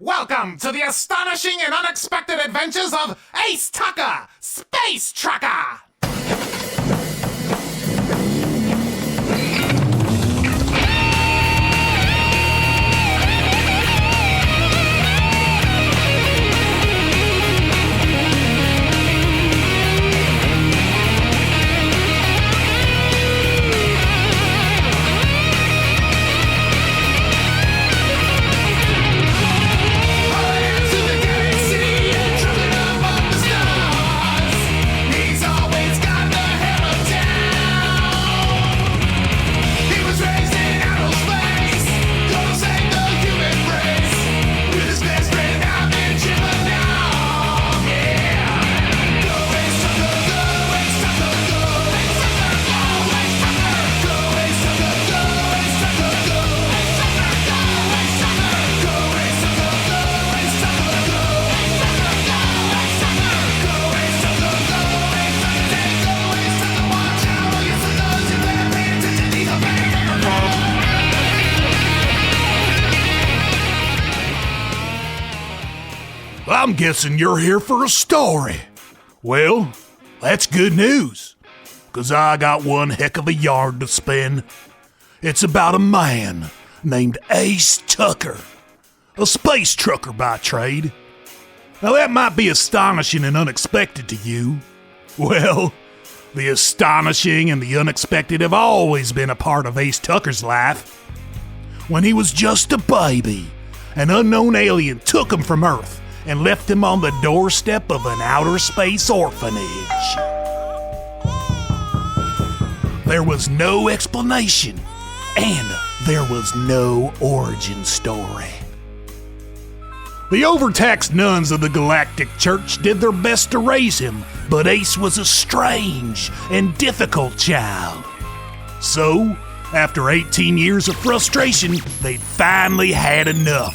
Welcome to the astonishing and unexpected adventures of Ace Tucker, Space Trucker! I'm guessing you're here for a story. Well, that's good news, 'cause I got one heck of a yarn to spin. It's about a man named Ace Tucker, a space trucker by trade. Now that might be astonishing and unexpected to you. Well, the astonishing and the unexpected have always been a part of Ace Tucker's life. When he was just a baby, an unknown alien took him from Earth and left him on the doorstep of an outer space orphanage. There was no explanation, and there was no origin story. The overtaxed nuns of the Galactic Church did their best to raise him, but Ace was a strange and difficult child. So, after 18 years of frustration, they'd finally had enough.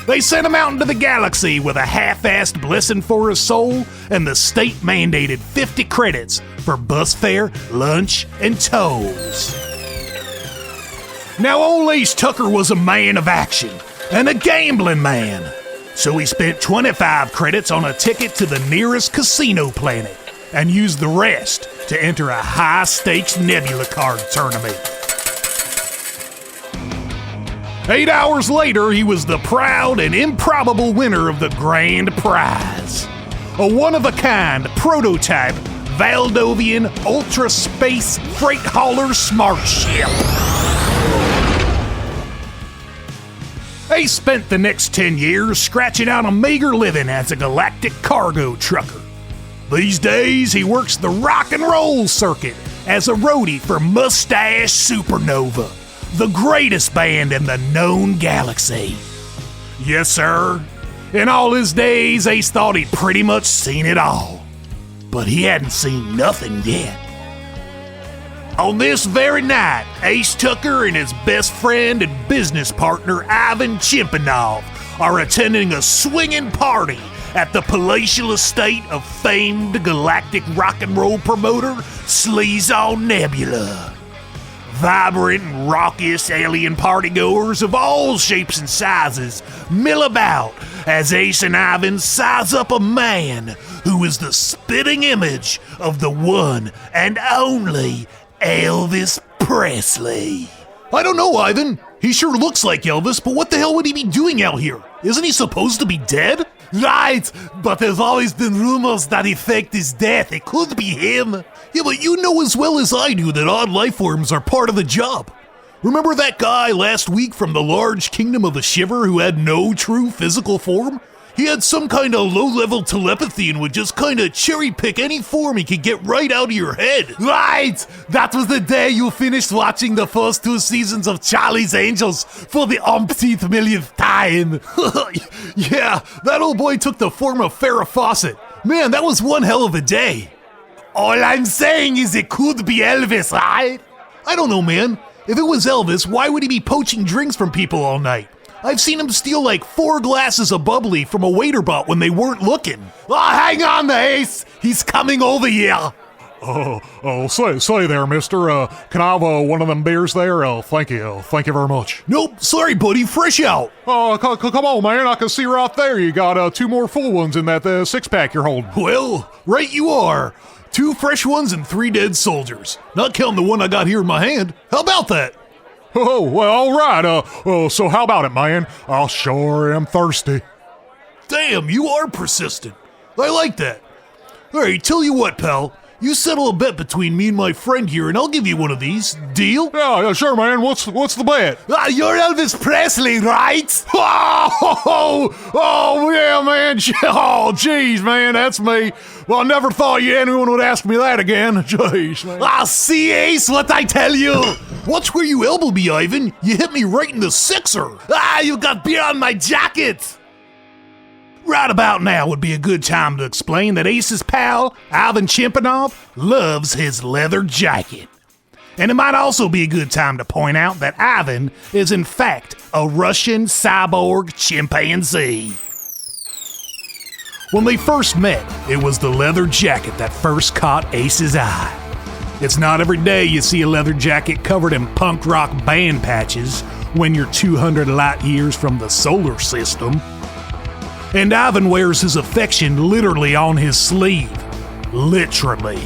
They sent him out into the galaxy with a half-assed blessing for his soul and the state-mandated 50 credits for bus fare, lunch, and tolls. Now, old Ace Tucker was a man of action and a gambling man, so he spent 25 credits on a ticket to the nearest casino planet and used the rest to enter a high-stakes Nebula card tournament. 8 hours later, he was the proud and improbable winner of the grand prize. A one-of-a-kind prototype Valdovian Ultra Space Freight Hauler Smart Ship. Ace spent the next 10 years scratching out a meager living as a galactic cargo trucker. These days, he works the rock and roll circuit as a roadie for Mustache Supernova, the greatest band in the known galaxy. Yes, sir. In all his days, Ace thought he'd pretty much seen it all. But he hadn't seen nothing yet. On this very night, Ace Tucker and his best friend and business partner, Ivan Chimpanov, are attending a swinging party at the palatial estate of famed galactic rock and roll promoter, Sleaze Nebula. Vibrant and raucous alien partygoers of all shapes and sizes mill about as Ace and Ivan size up a man who is the spitting image of the one and only Elvis Presley. I don't know, Ivan. He sure looks like Elvis, but what the hell would he be doing out here? Isn't he supposed to be dead? Right, but there's always been rumors that he faked his death. It could be him. Yeah, but you know as well as I do that odd life forms are part of the job. Remember that guy last week from the large kingdom of the Shiver who had no true physical form? He had some kind of low-level telepathy and would just kind of cherry-pick any form he could get right out of your head. Right! That was the day you finished watching the first 2 seasons of Charlie's Angels for the umpteenth millionth time. Yeah, that old boy took the form of Farrah Fawcett. Man, that was one hell of a day. All I'm saying is it could be Elvis, right? I don't know, man. If it was Elvis, why would he be poaching drinks from people all night? I've seen him steal like 4 glasses of bubbly from a waiter bot when they weren't looking. Oh, hang on, Ace. He's coming over here. Say there, mister. Can I have one of them beers there? Thank you very much. Nope, sorry, buddy, fresh out. Come on, man. I can see right there you got 2 more full ones in that 6-pack you're holding. Well, right you are. 2 fresh ones and 3 dead soldiers. Not counting the one I got here in my hand. How about that? Oh, well, all right. So how about it, man? I sure am thirsty. Damn, you are persistent. I like that. All right, tell you what, pal. You settle a bet between me and my friend here, and I'll give you one of these. Deal? Yeah, sure, man. What's the bet? You're Elvis Presley, right? Oh, yeah, man. Oh, jeez, man, that's me. Well, I never thought anyone would ask me that again. Jeez, man. See, Ace, what I tell you. Watch where you elbow me, Ivan. You hit me right in the sixer. You got beer on my jacket. Right about now would be a good time to explain that Ace's pal, Ivan Chimpanov, loves his leather jacket. And it might also be a good time to point out that Ivan is in fact a Russian cyborg chimpanzee. When they first met, it was the leather jacket that first caught Ace's eye. It's not every day you see a leather jacket covered in punk rock band patches when you're 200 light years from the solar system. And Ivan wears his affection literally on his sleeve. Literally.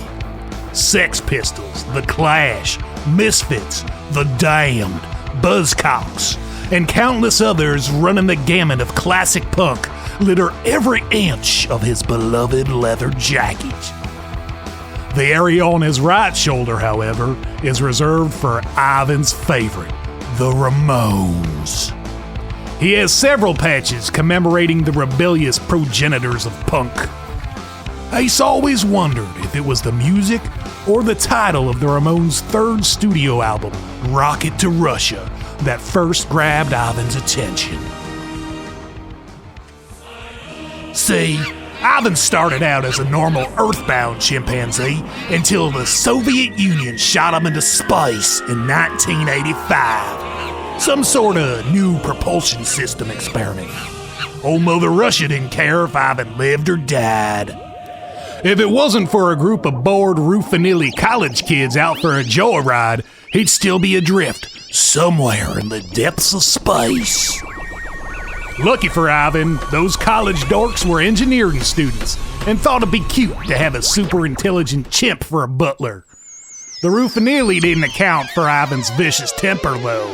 Sex Pistols, The Clash, Misfits, The Damned, Buzzcocks, and countless others running the gamut of classic punk litter every inch of his beloved leather jacket. The area on his right shoulder, however, is reserved for Ivan's favorite, the Ramones. He has several patches commemorating the rebellious progenitors of punk. Ace always wondered if it was the music or the title of the Ramones' 3rd studio album, Rocket to Russia, that first grabbed Ivan's attention. See, Ivan started out as a normal earthbound chimpanzee until the Soviet Union shot him into space in 1985. Some sort of new propulsion system experiment. Old Mother Russia didn't care if Ivan lived or died. If it wasn't for a group of bored Rufinilli college kids out for a joyride, he'd still be adrift somewhere in the depths of space. Lucky for Ivan, those college dorks were engineering students and thought it'd be cute to have a super intelligent chimp for a butler. The Rufinilli didn't account for Ivan's vicious temper, though.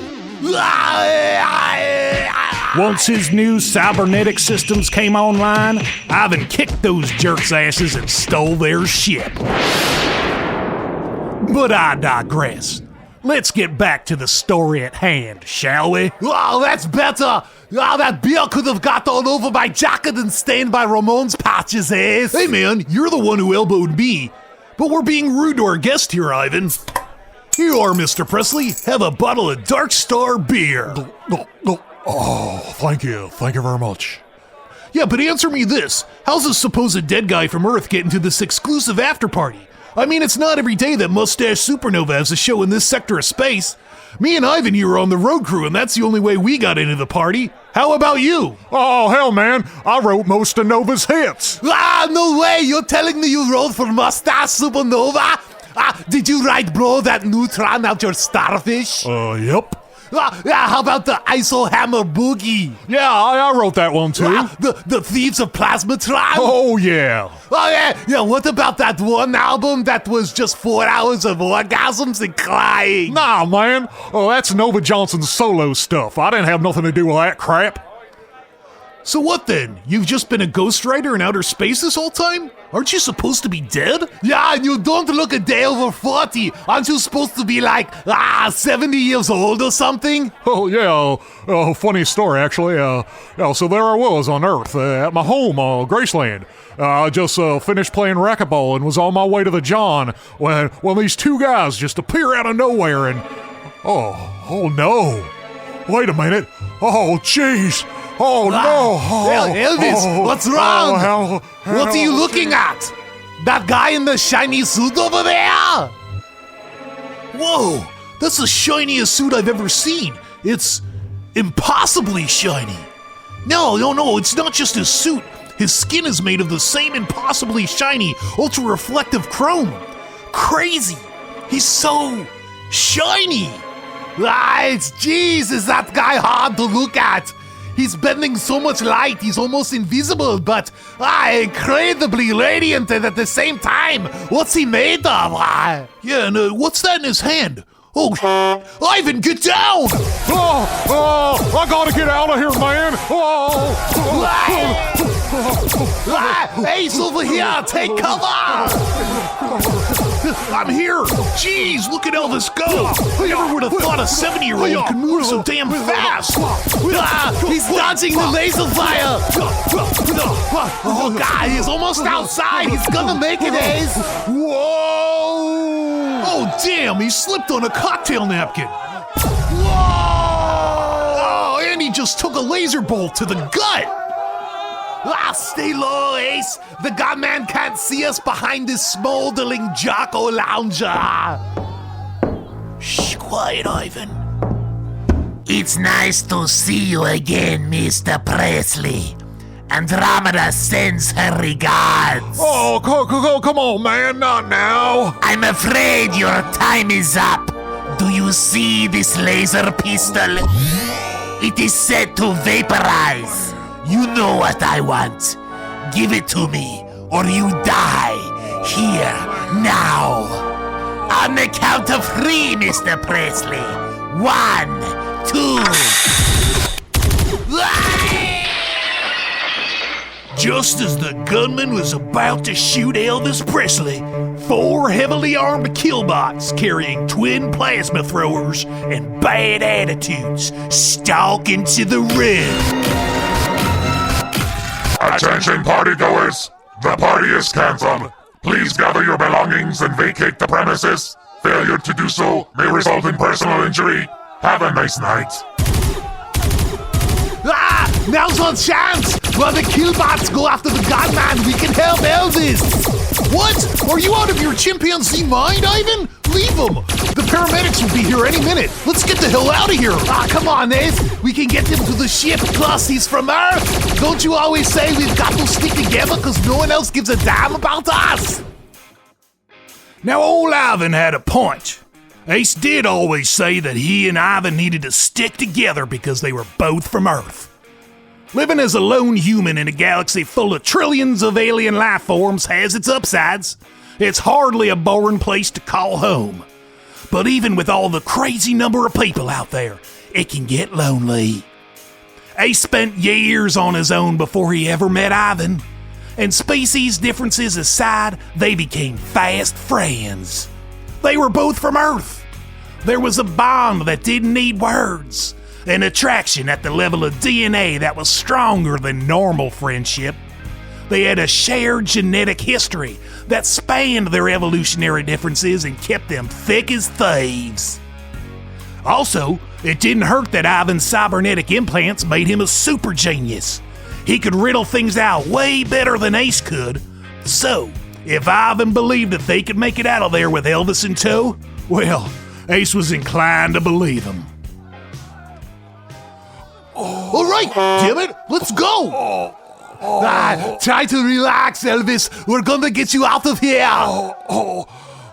Once his new cybernetic systems came online, Ivan kicked those jerks' asses and stole their ship. But I digress. Let's get back to the story at hand, shall we? Oh, that's better. That beer could have got all over my jacket and stained my Ramones patches, eh? Hey man, you're the one who elbowed me. But we're being rude to our guest here, Ivan. Here you are, Mr. Presley. Have a bottle of Dark Star beer. Oh, thank you very much. Yeah, but answer me this. How's this supposed dead guy from Earth get into this exclusive after party? I mean, it's not every day that Mustache Supernova has a show in this sector of space. Me and Ivan here are on the road crew, and that's the only way we got into the party. How about you? Oh, hell, man. I wrote most of Nova's hits. No way. You're telling me you wrote for Mustache Supernova? Did you write Blow That Neutron Out Your Starfish? Yep. How about the ISO Hammer Boogie? Yeah, I wrote that one too. The Thieves of Plasmatron? Oh, yeah. Oh, yeah. What about that one album that was just 4 hours of orgasms and crying? Nah, man. Oh, that's Nova Johnson's solo stuff. I didn't have nothing to do with that crap. So what then? You've just been a ghostwriter in outer space this whole time? Aren't you supposed to be dead? Yeah, and you don't look a day over 40. Aren't you supposed to be like, 70 years old or something? Oh, yeah. Funny story, actually. So there I was on Earth, at my home, Graceland. I just finished playing racquetball and was on my way to the John when these 2 guys just appear out of nowhere and... Oh no. Wait a minute. Oh, jeez. Oh, no. Elvis, what's wrong? What are you looking at? That guy in the shiny suit over there? Whoa, that's the shiniest suit I've ever seen. It's impossibly shiny. No, it's not just his suit. His skin is made of the same impossibly shiny, ultra-reflective chrome. crazy. He's so shiny. Jeez, is that guy hard to look at? He's bending so much light, he's almost invisible, but incredibly radiant and at the same time. What's he made of? Yeah, and what's that in his hand? Oh, Ivan, get down! I gotta get out of here, man! Ace, over here, take cover! I'm here! Jeez, look at Elvis go! Never would have thought a 70-year-old could move so damn fast! He's dodging the laser fire! Oh, God, he's almost outside! He's gonna make it, Ace! Whoa! Oh, damn, he slipped on a cocktail napkin! Whoa! Oh, and he just took a laser bolt to the gut! Stay low, Ace! The gunman can't see us behind this smoldering Jocko lounger! Shh, quiet, Ivan. It's nice to see you again, Mr. Presley. Andromeda sends her regards. Oh, come on, man, not now. I'm afraid your time is up. Do you see this laser pistol? It is set to vaporize. You know what I want. Give it to me, or you die. Here, now. On the count of 3, Mr. Presley. 1, 2. Just as the gunman was about to shoot Elvis Presley, 4 heavily armed killbots carrying twin plasma throwers and bad attitudes stalk into the room. Attention partygoers! The party is cancelled. Please gather your belongings and vacate the premises. Failure to do so may result in personal injury. Have a nice night. Now's our chance! While the killbots go after the gunman, we can help Elvis! What? Are you out of your chimpanzee mind, Ivan? Leave him! The paramedics will be here any minute. Let's get the hell out of here! Come on, Ace! We can get him to the ship, plus he's from Earth! Don't you always say we've got to stick together because no one else gives a damn about us? Now, old Ivan had a point. Ace did always say that he and Ivan needed to stick together because they were both from Earth. Living as a lone human in a galaxy full of trillions of alien life forms has its upsides. It's hardly a boring place to call home. But even with all the crazy number of people out there, it can get lonely. Ace spent years on his own before he ever met Ivan. And species differences aside, they became fast friends. They were both from Earth. There was a bond that didn't need words. An attraction at the level of DNA that was stronger than normal friendship. They had a shared genetic history that spanned their evolutionary differences and kept them thick as thieves. Also, it didn't hurt that Ivan's cybernetic implants made him a super genius. He could riddle things out way better than Ace could. So, if Ivan believed that they could make it out of there with Elvis in tow, well, Ace was inclined to believe him. All right, damn it, let's go! Try to relax, Elvis. We're gonna get you out of here.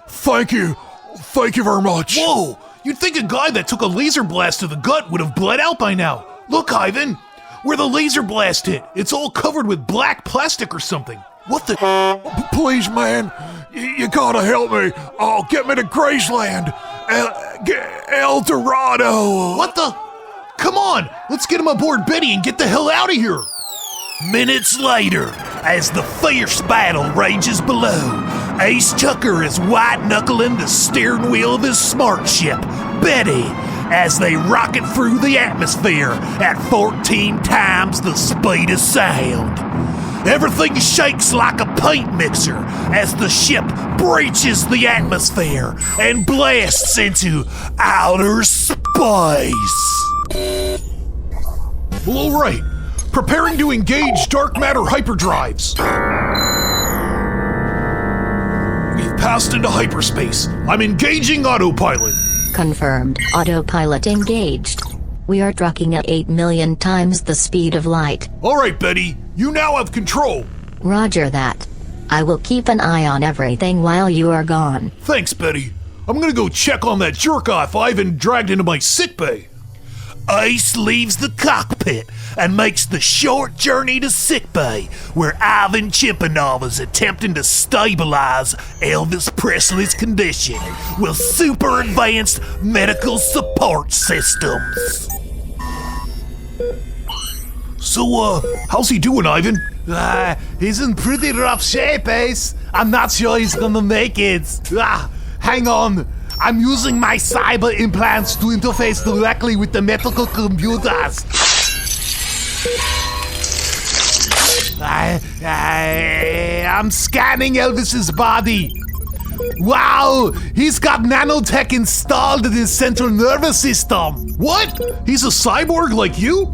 Thank you. Thank you very much. Whoa, you'd think a guy that took a laser blast to the gut would have bled out by now. Look, Ivan, where the laser blast hit, it's all covered with black plastic or something. What the? Please, man, you gotta help me. Get me to Graceland. El Dorado. What the? Come on, let's get him aboard Betty and get the hell out of here. Minutes later, as the fierce battle rages below, Ace Tucker is white-knuckling the steering wheel of his smart ship, Betty, as they rocket through the atmosphere at 14 times the speed of sound. Everything shakes like a paint mixer as the ship breaches the atmosphere and blasts into outer space. Well, all right. Preparing to engage dark matter hyperdrives. We've passed into hyperspace. I'm engaging autopilot. Confirmed. Autopilot engaged. We are trucking at 8 million times the speed of light. All right, Betty. You now have control. Roger that. I will keep an eye on everything while you are gone. Thanks, Betty. I'm gonna go check on that jerk-off Ivan dragged into my sickbay. Ace leaves the cockpit and makes the short journey to sickbay, where Ivan Chimpanzee is attempting to stabilize Elvis Presley's condition with super advanced medical support systems. So, how's he doing, Ivan? He's in pretty rough shape, Ace. I'm not sure he's gonna make it. Hang on. I'm using my cyber implants to interface directly with the medical computers. I'm scanning Elvis's body. Wow, he's got nanotech installed in his central nervous system. What? He's a cyborg like you?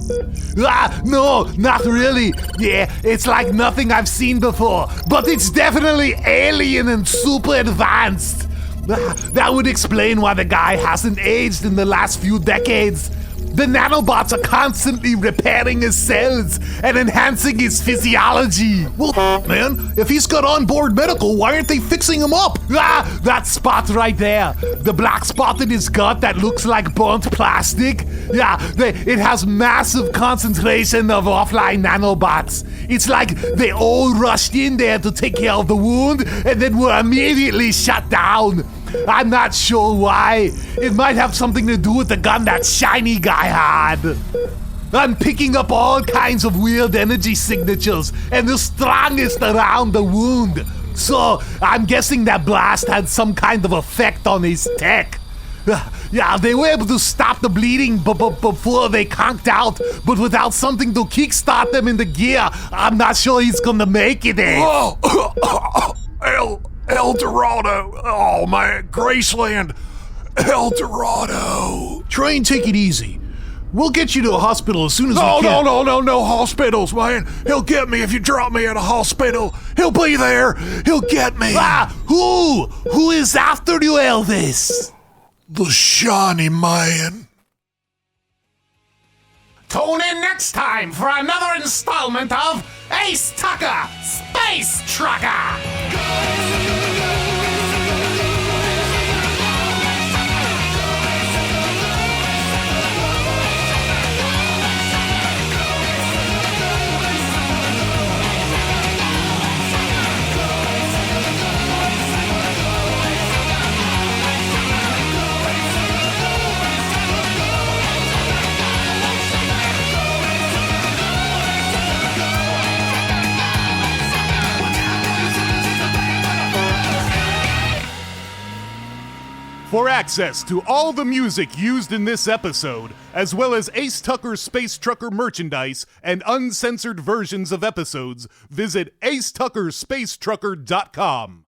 No, not really. Yeah, it's like nothing I've seen before, but it's definitely alien and super advanced. That would explain why the guy hasn't aged in the last few decades. The nanobots are constantly repairing his cells and enhancing his physiology. Well, man, if he's got onboard medical, why aren't they fixing him up? That spot right there. The black spot in his gut that looks like burnt plastic. It has massive concentration of offline nanobots. It's like they all rushed in there to take care of the wound and then were immediately shut down. I'm not sure why. It might have something to do with the gun that shiny guy had. I'm picking up all kinds of weird energy signatures, and the strongest around the wound. So I'm guessing that blast had some kind of effect on his tech. They were able to stop the bleeding before they conked out, but without something to kickstart them into gear, I'm not sure he's gonna make it. El Dorado. Oh, man. Graceland. El Dorado. Try and take it easy. We'll get you to a hospital as soon as we can. No hospitals, man. He'll get me if you drop me at a hospital. He'll be there. He'll get me. Who? Who is after you, Elvis? The shiny man. Tune in next time for another installment of Ace Tucker, Space Trucker. For access to all the music used in this episode, as well as Ace Tucker Space Trucker merchandise and uncensored versions of episodes, visit acetuckerspacetrucker.com.